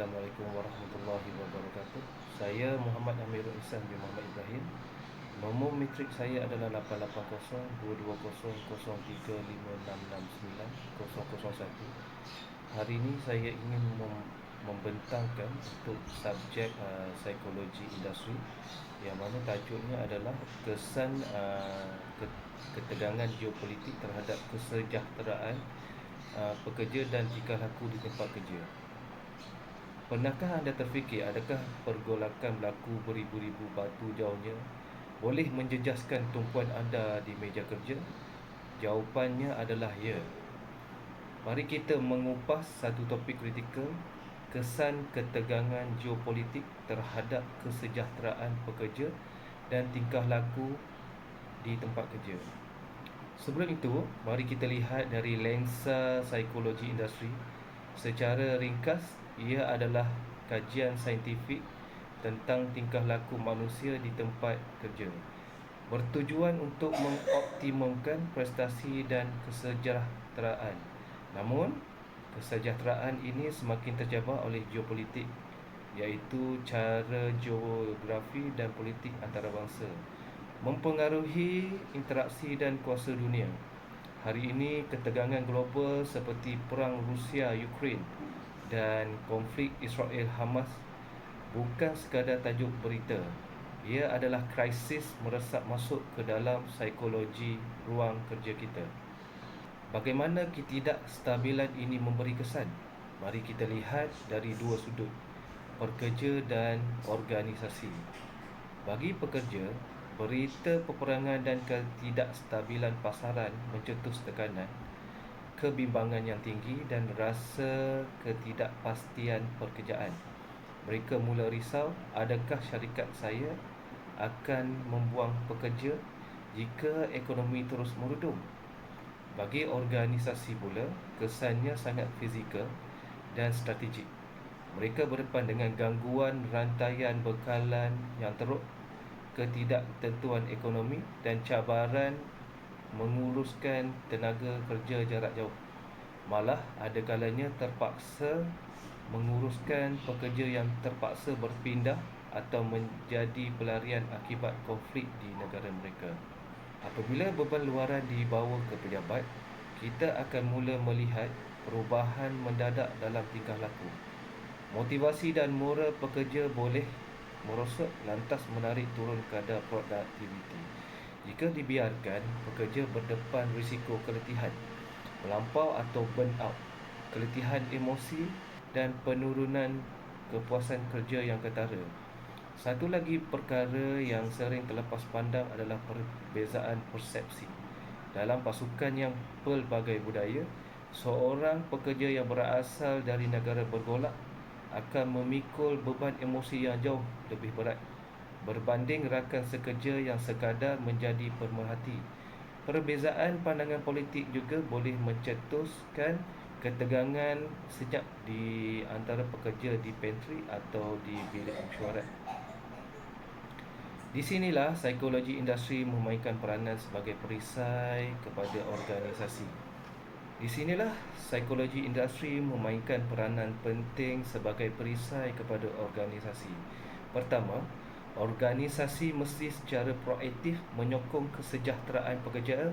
Assalamualaikum warahmatullahi wabarakatuh. Saya Muhammad Amirul Ihsan bin Muhammad Ibrahim. Nombor matrik saya adalah 880-220-035669-001. Hari ini saya ingin membentangkan untuk subjek psikologi industri, yang mana tajuknya adalah kesan ketegangan geopolitik terhadap kesejahteraan pekerja dan tingkah laku di tempat kerja. Pernahkah anda terfikir adakah pergolakan berlaku beribu-ribu batu jauhnya boleh menjejaskan tumpuan anda di meja kerja? Jawapannya adalah ya. Mari kita mengupas satu topik kritikal, kesan ketegangan geopolitik terhadap kesejahteraan pekerja dan tingkah laku di tempat kerja. Sebelum itu, mari kita lihat dari lensa psikologi industri. Secara ringkas, ia adalah kajian saintifik tentang tingkah laku manusia di tempat kerja, bertujuan untuk mengoptimumkan prestasi dan kesejahteraan. Namun, kesejahteraan ini semakin tercabar oleh geopolitik, iaitu cara geografi dan politik antarabangsa mempengaruhi interaksi dan kuasa dunia. Hari ini, ketegangan global seperti perang Rusia-Ukraine dan konflik Israel-Hamas bukan sekadar tajuk berita. Ia adalah krisis meresap masuk ke dalam psikologi ruang kerja kita. Bagaimana ketidakstabilan ini memberi kesan? Mari kita lihat dari dua sudut, pekerja dan organisasi. Bagi pekerja, berita peperangan dan ketidakstabilan pasaran mencetus tekanan, kebimbangan yang tinggi dan rasa ketidakpastian pekerjaan. Mereka mula risau, adakah syarikat saya akan membuang pekerja jika ekonomi terus merudum? Bagi organisasi pula, kesannya sangat fizikal dan strategik. Mereka berdepan dengan gangguan rantaian bekalan yang teruk, ketidaktentuan ekonomi dan cabaran menguruskan tenaga kerja jarak jauh. Malah ada kalanya terpaksa menguruskan pekerja yang terpaksa berpindah atau menjadi pelarian akibat konflik di negara mereka. Apabila beban luaran dibawa ke pejabat, kita akan mula melihat perubahan mendadak dalam tingkah laku. Motivasi dan moral pekerja boleh merosot, lantas menarik turun kadar produktiviti. Jika dibiarkan, pekerja berdepan risiko keletihan melampau atau burnout, keletihan emosi dan penurunan kepuasan kerja yang ketara. Satu lagi perkara yang sering terlepas pandang adalah perbezaan persepsi. Dalam pasukan yang pelbagai budaya, seorang pekerja yang berasal dari negara bergolak akan memikul beban emosi yang jauh lebih berat berbanding rakan sekerja yang sekadar menjadi pemerhati. Perbezaan pandangan politik juga boleh mencetuskan ketegangan senyap di antara pekerja di pantry atau di bilik mesyuarat. Di sinilah psikologi industri memainkan peranan sebagai perisai kepada organisasi. Di sinilah psikologi industri memainkan peranan penting sebagai perisai kepada organisasi. Pertama, organisasi mesti secara proaktif menyokong kesejahteraan pekerja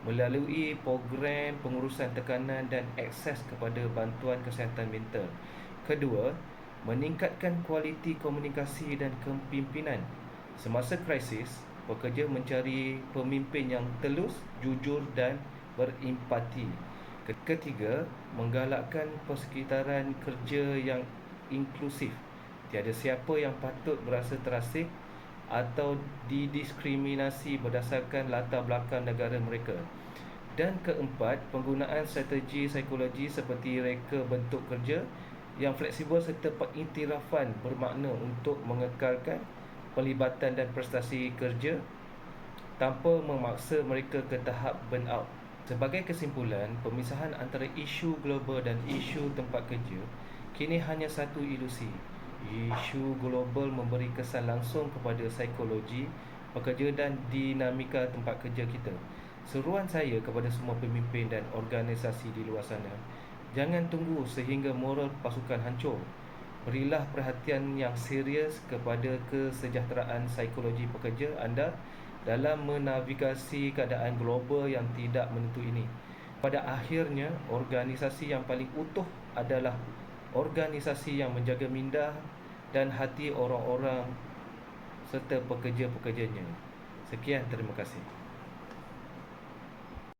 melalui program pengurusan tekanan dan akses kepada bantuan kesihatan mental. Kedua, meningkatkan kualiti komunikasi dan kepimpinan. Semasa krisis, pekerja mencari pemimpin yang telus, jujur dan berempati. Ketiga, menggalakkan persekitaran kerja yang inklusif. Tiada siapa yang patut berasa terasing atau didiskriminasi berdasarkan latar belakang negara mereka. Dan keempat, penggunaan strategi psikologi seperti reka bentuk kerja yang fleksibel serta pengiktirafan bermakna untuk mengekalkan pelibatan dan prestasi kerja tanpa memaksa mereka ke tahap burnout. Sebagai kesimpulan, pemisahan antara isu global dan isu tempat kerja kini hanya satu ilusi. Isu global memberi kesan langsung kepada psikologi pekerja dan dinamika tempat kerja kita. Seruan saya kepada semua pemimpin dan organisasi di luar sana, jangan tunggu sehingga moral pasukan hancur. Berilah perhatian yang serius kepada kesejahteraan psikologi pekerja anda dalam menavigasi keadaan global yang tidak menentu ini. Pada akhirnya, organisasi yang paling utuh adalah organisasi yang menjaga minda dan hati orang-orang serta pekerja-pekerjanya. Sekian, terima kasih.